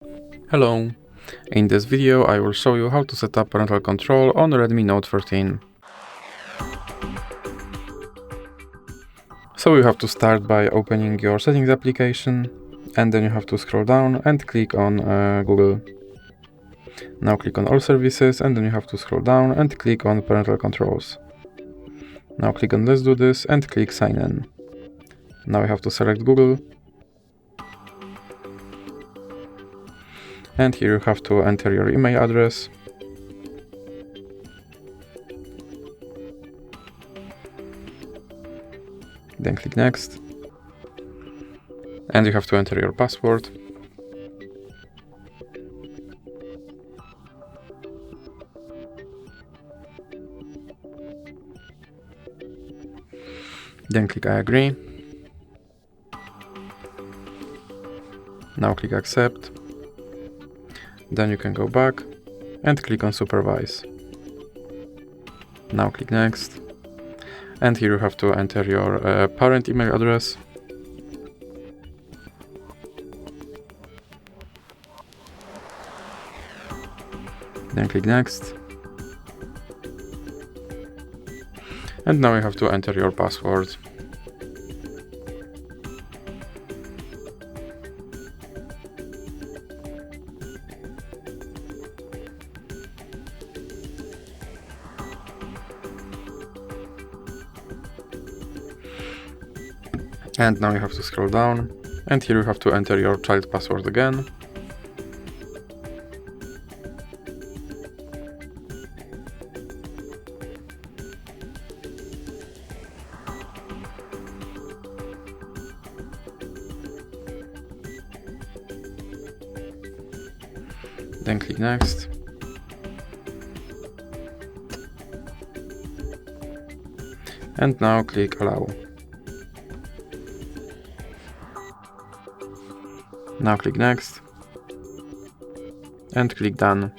Hello! In this video I will show you how to set up parental control on Redmi Note 13. So you have to start by opening your settings application, and then you have to scroll down and click on Google. Now click on all services, and then you have to scroll down and click on parental controls. Now click on let's do this and click sign in. Now you have to select Google. And here you have to enter your email address. Then click next. And you have to enter your password. Then click I agree. Now click accept. Then you can go back and click on supervise. Now click next. And here you have to enter your parent email address. Then click next. And now you have to enter your password. And now you have to scroll down, and here you have to enter your child password again. Then click next. And now click allow. Now click next. And click done.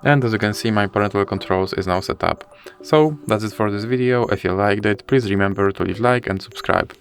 And as you can see, my parental controls is now set up. So that's it for this video. If you liked it, please remember to leave like and subscribe.